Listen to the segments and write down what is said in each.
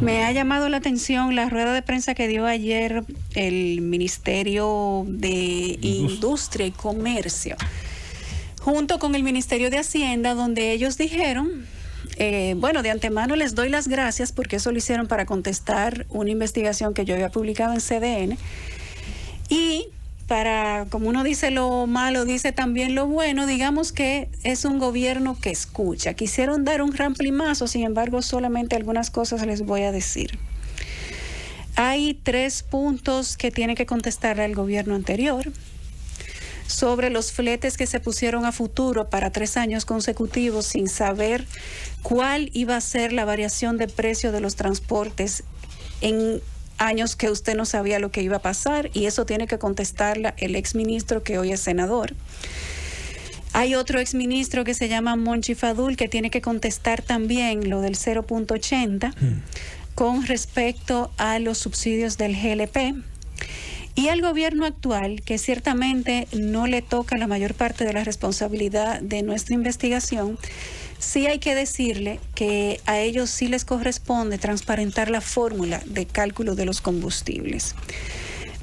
Me ha llamado la atención la rueda de prensa que dio ayer el Ministerio de Industria y Comercio, junto con el Ministerio de Hacienda, donde ellos dijeron, de antemano les doy las gracias porque eso lo hicieron para contestar una investigación que yo había publicado en CDN. Y para, como uno dice lo malo, dice también lo bueno, digamos que es un gobierno que escucha. Quisieron dar un ramplimazo, sin embargo, solamente algunas cosas les voy a decir. Hay 3 puntos que tiene que contestarle al gobierno anterior sobre los fletes que se pusieron a futuro para 3 años consecutivos sin saber cuál iba a ser la variación de precio de los transportes en años que usted no sabía lo que iba a pasar, y eso tiene que contestarla el exministro que hoy es senador. Hay otro exministro que se llama Monchi Fadul que tiene que contestar también lo del 0.80 con respecto a los subsidios del GLP. Y al gobierno actual, que ciertamente no le toca la mayor parte de la responsabilidad de nuestra investigación, sí hay que decirle que a ellos sí les corresponde transparentar la fórmula de cálculo de los combustibles.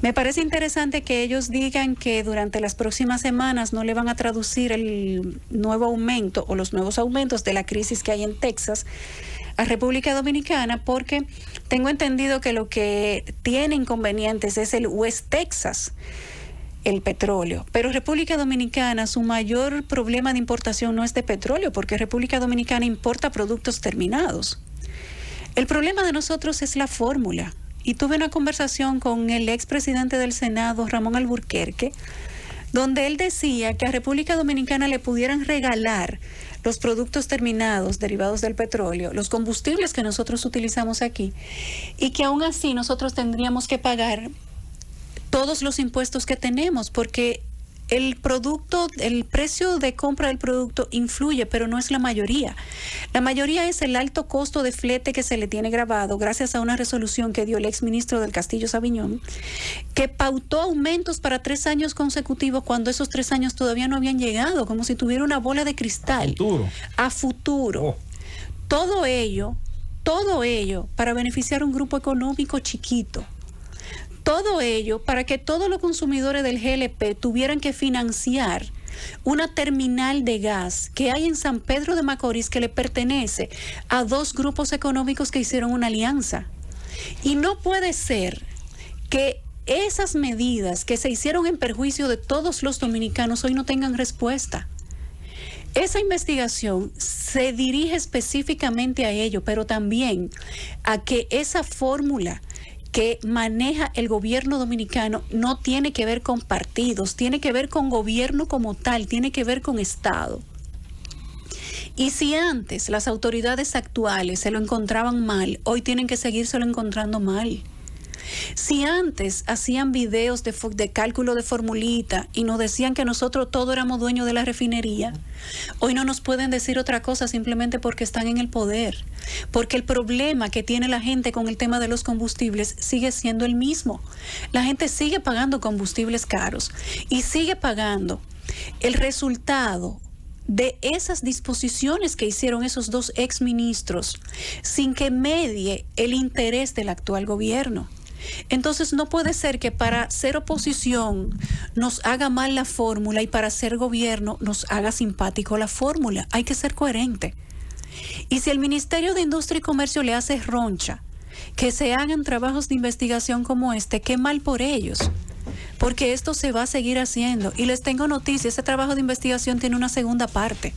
Me parece interesante que ellos digan que durante las próximas semanas no le van a traducir el nuevo aumento o los nuevos aumentos de la crisis que hay en Texas a República Dominicana, porque tengo entendido que lo que tiene inconvenientes es el West Texas, el petróleo. Pero República Dominicana, su mayor problema de importación no es de petróleo, porque República Dominicana importa productos terminados. El problema de nosotros es la fórmula. Y tuve una conversación con el expresidente del Senado, Ramón Alburquerque, donde él decía que a República Dominicana le pudieran regalar los productos terminados derivados del petróleo, los combustibles que nosotros utilizamos aquí, y que aún así nosotros tendríamos que pagar todos los impuestos que tenemos, porque el producto, el precio de compra del producto influye, pero no es la mayoría. La mayoría es el alto costo de flete que se le tiene grabado gracias a una resolución que dio el exministro del Castillo Sabiñón, que pautó aumentos para 3 años consecutivos cuando esos 3 años todavía no habían llegado, como si tuviera una bola de cristal. A futuro. Oh. Todo ello para beneficiar a un grupo económico chiquito. Todo ello para que todos los consumidores del GLP tuvieran que financiar una terminal de gas que hay en San Pedro de Macorís que le pertenece a 2 grupos económicos que hicieron una alianza. Y no puede ser que esas medidas que se hicieron en perjuicio de todos los dominicanos hoy no tengan respuesta. Esa investigación se dirige específicamente a ello, pero también a que esa fórmula que maneja el gobierno dominicano no tiene que ver con partidos, tiene que ver con gobierno como tal, tiene que ver con Estado. Y si antes las autoridades actuales se lo encontraban mal, hoy tienen que seguírselo encontrando mal. Si antes hacían videos de cálculo de formulita y nos decían que nosotros todos éramos dueños de la refinería, hoy no nos pueden decir otra cosa simplemente porque están en el poder. Porque el problema que tiene la gente con el tema de los combustibles sigue siendo el mismo. La gente sigue pagando combustibles caros y sigue pagando el resultado de esas disposiciones que hicieron esos 2 exministros sin que medie el interés del actual gobierno. Entonces no puede ser que para ser oposición nos haga mal la fórmula y para ser gobierno nos haga simpático la fórmula. Hay que ser coherente. Y si el Ministerio de Industria y Comercio le hace roncha que se hagan trabajos de investigación como este, qué mal por ellos, porque esto se va a seguir haciendo. Y les tengo noticias, ese trabajo de investigación tiene una segunda parte,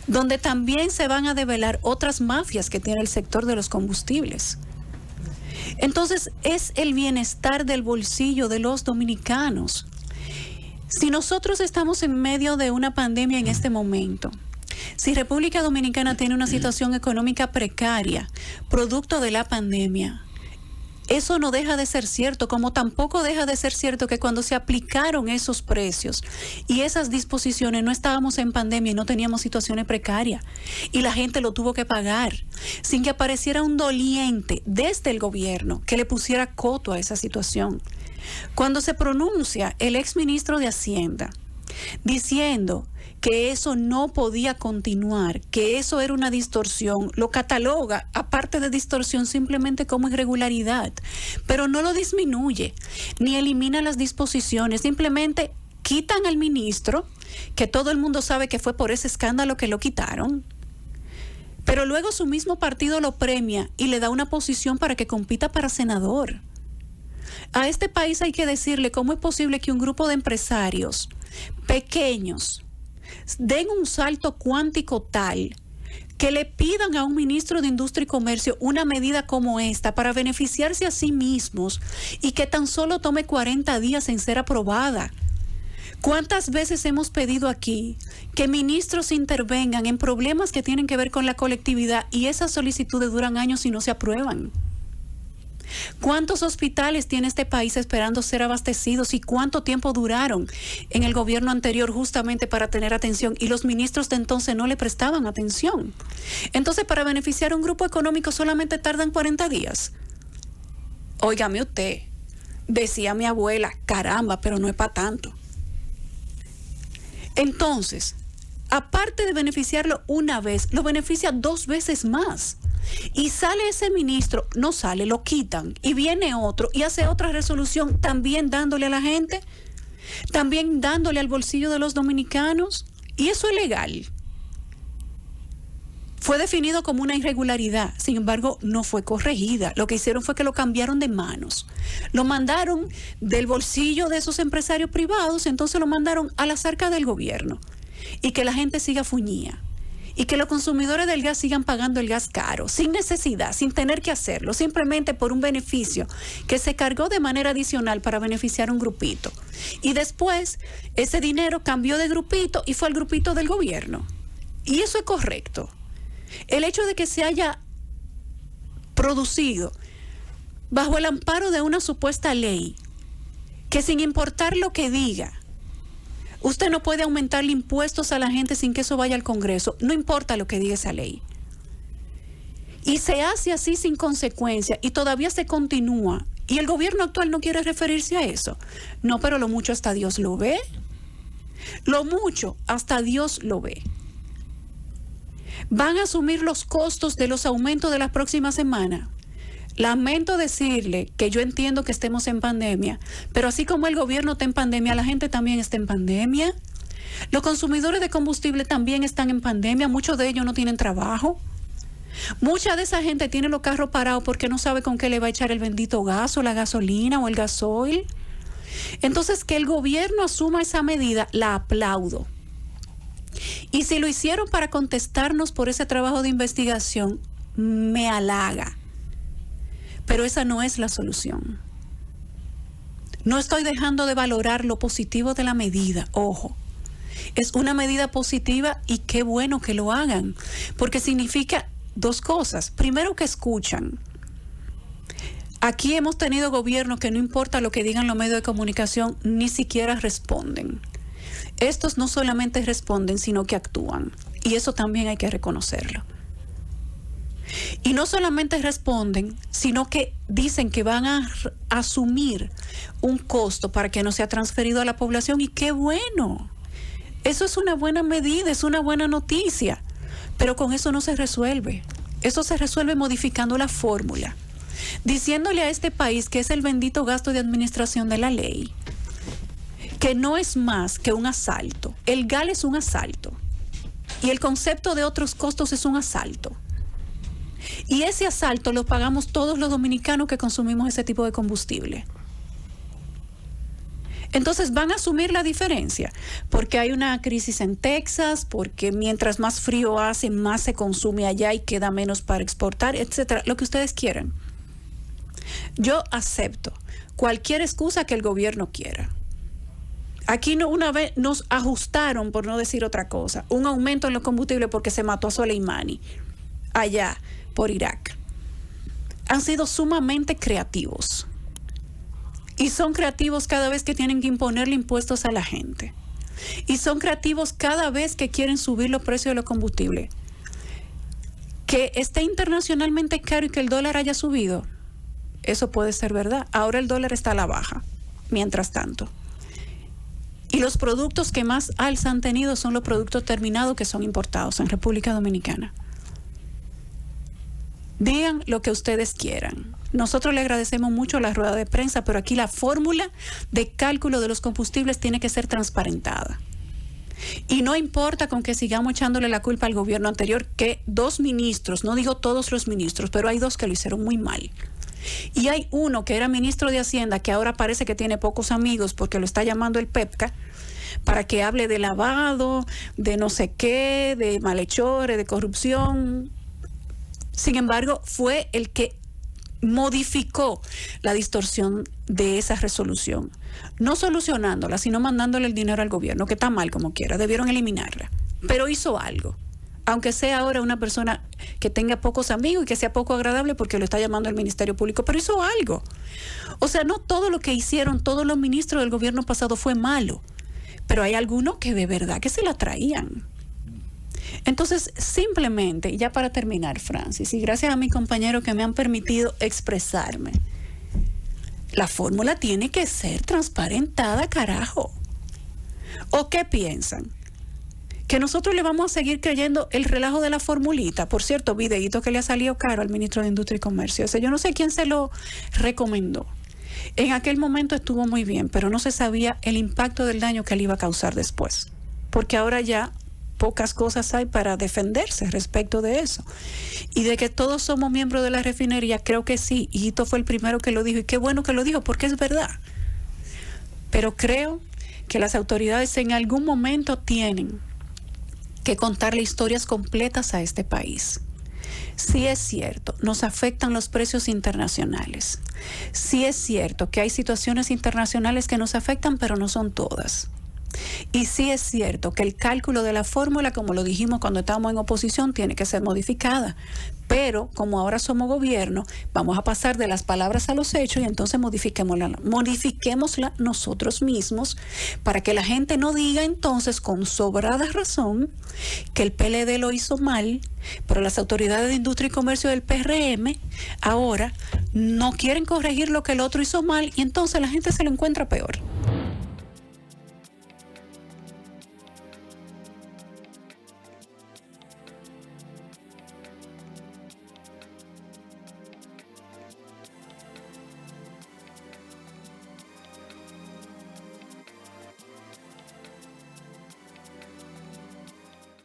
donde también se van a develar otras mafias que tiene el sector de los combustibles. Entonces, es el bienestar del bolsillo de los dominicanos. Si nosotros estamos en medio de una pandemia en este momento, si República Dominicana tiene una situación económica precaria, producto de la pandemia, eso no deja de ser cierto, como tampoco deja de ser cierto que cuando se aplicaron esos precios y esas disposiciones no estábamos en pandemia y no teníamos situaciones precarias y la gente lo tuvo que pagar sin que apareciera un doliente desde el gobierno que le pusiera coto a esa situación. Cuando se pronuncia el exministro de Hacienda diciendo que eso no podía continuar, que eso era una distorsión. Lo cataloga, aparte de distorsión, simplemente como irregularidad, pero no lo disminuye, ni elimina las disposiciones, simplemente quitan al ministro, que todo el mundo sabe que fue por ese escándalo que lo quitaron, pero luego su mismo partido lo premia y le da una posición para que compita para senador. A este país hay que decirle cómo es posible que un grupo de empresarios pequeños den un salto cuántico tal que le pidan a un ministro de Industria y Comercio una medida como esta para beneficiarse a sí mismos y que tan solo tome 40 días en ser aprobada. ¿Cuántas veces hemos pedido aquí que ministros intervengan en problemas que tienen que ver con la colectividad y esas solicitudes duran años y no se aprueban? ¿Cuántos hospitales tiene este país esperando ser abastecidos y cuánto tiempo duraron en el gobierno anterior justamente para tener atención y los ministros de entonces no le prestaban atención? Entonces, para beneficiar a un grupo económico solamente tardan 40 días. Óigame usted, decía mi abuela, caramba, pero no es para tanto. Entonces, aparte de beneficiarlo una vez, lo beneficia 2 veces más. Y sale ese ministro, no sale, lo quitan, y viene otro y hace otra resolución también dándole a la gente, también dándole al bolsillo de los dominicanos, y eso es legal. Fue definido como una irregularidad, sin embargo no fue corregida. Lo que hicieron fue que lo cambiaron de manos, lo mandaron del bolsillo de esos empresarios privados, entonces lo mandaron a las arcas del gobierno, y que la gente siga fuñía. Y que los consumidores del gas sigan pagando el gas caro, sin necesidad, sin tener que hacerlo, simplemente por un beneficio que se cargó de manera adicional para beneficiar a un grupito. Y después, ese dinero cambió de grupito y fue al grupito del gobierno. Y eso es correcto. El hecho de que se haya producido bajo el amparo de una supuesta ley, que sin importar lo que diga, usted no puede aumentarle impuestos a la gente sin que eso vaya al Congreso, no importa lo que diga esa ley. Y se hace así sin consecuencia y todavía se continúa. Y el gobierno actual no quiere referirse a eso. No, pero lo mucho hasta Dios lo ve. Lo mucho hasta Dios lo ve. Van a asumir los costos de los aumentos de la próxima semana. Lamento decirle que yo entiendo que estemos en pandemia, pero así como el gobierno está en pandemia, la gente también está en pandemia. Los consumidores de combustible también están en pandemia, muchos de ellos no tienen trabajo. Mucha de esa gente tiene los carros parados porque no sabe con qué le va a echar el bendito gas o la gasolina o el gasoil. Entonces, que el gobierno asuma esa medida, la aplaudo. Y si lo hicieron para contestarnos por ese trabajo de investigación, me halaga. Pero esa no es la solución. No estoy dejando de valorar lo positivo de la medida, ojo. Es una medida positiva y qué bueno que lo hagan, porque significa 2 cosas. Primero, que escuchan. Aquí hemos tenido gobiernos que no importa lo que digan los medios de comunicación, ni siquiera responden. Estos no solamente responden, sino que actúan. Y eso también hay que reconocerlo. Y no solamente responden, sino que dicen que van a asumir un costo para que no sea transferido a la población. Y qué bueno. Eso es una buena medida, es una buena noticia. Pero con eso no se resuelve. Eso se resuelve modificando la fórmula. Diciéndole a este país que es el bendito gasto de administración de la ley, que no es más que un asalto. El GAL es un asalto. Y el concepto de otros costos es un asalto. Y ese asalto lo pagamos todos los dominicanos que consumimos ese tipo de combustible. Entonces van a asumir la diferencia, porque hay una crisis en Texas, porque mientras más frío hace, más se consume allá y queda menos para exportar, etcétera, lo que ustedes quieran. Yo acepto cualquier excusa que el gobierno quiera. Aquí una vez nos ajustaron, por no decir otra cosa, un aumento en los combustibles porque se mató a Soleimani allá por Irak. Han sido sumamente creativos. Y son creativos cada vez que tienen que imponerle impuestos a la gente. Y son creativos cada vez que quieren subir los precios de los combustibles. Que esté internacionalmente caro y que el dólar haya subido, eso puede ser verdad. Ahora el dólar está a la baja, mientras tanto. Y los productos que más alza han tenido son los productos terminados que son importados en República Dominicana. Digan lo que ustedes quieran. Nosotros le agradecemos mucho la rueda de prensa, pero aquí la fórmula de cálculo de los combustibles tiene que ser transparentada. Y no importa con que sigamos echándole la culpa al gobierno anterior, que 2 ministros, no digo todos los ministros, pero hay 2 que lo hicieron muy mal. Y hay uno que era ministro de Hacienda, que ahora parece que tiene pocos amigos porque lo está llamando el PEPCA, para que hable de lavado, de no sé qué, de malhechores, de corrupción. Sin embargo, fue el que modificó la distorsión de esa resolución, no solucionándola, sino mandándole el dinero al gobierno, que está mal como quiera, debieron eliminarla, pero hizo algo, aunque sea ahora una persona que tenga pocos amigos y que sea poco agradable porque lo está llamando el Ministerio Público, pero hizo algo. O sea, no todo lo que hicieron todos los ministros del gobierno pasado fue malo, pero hay algunos que de verdad que se la traían. Entonces, simplemente, ya para terminar, Francis, y gracias a mis compañeros que me han permitido expresarme, la fórmula tiene que ser transparentada, carajo. ¿O qué piensan? Que nosotros le vamos a seguir creyendo el relajo de la formulita. Por cierto, videíto que le ha salido caro al ministro de Industria y Comercio. O sea, yo no sé quién se lo recomendó. En aquel momento estuvo muy bien, pero no se sabía el impacto del daño que le iba a causar después. Porque ahora ya pocas cosas hay para defenderse respecto de eso. Y de que todos somos miembros de la refinería, creo que sí. Y Hito fue el primero que lo dijo. Y qué bueno que lo dijo, porque es verdad. Pero creo que las autoridades en algún momento tienen que contarle historias completas a este país. Sí es cierto, nos afectan los precios internacionales. Sí es cierto que hay situaciones internacionales que nos afectan, pero no son todas. Y sí es cierto que el cálculo de la fórmula, como lo dijimos cuando estábamos en oposición, tiene que ser modificada. Pero como ahora somos gobierno, vamos a pasar de las palabras a los hechos y entonces modifiquémosla nosotros mismos para que la gente no diga entonces con sobrada razón que el PLD lo hizo mal, pero las autoridades de Industria y Comercio del PRM ahora no quieren corregir lo que el otro hizo mal y entonces la gente se lo encuentra peor.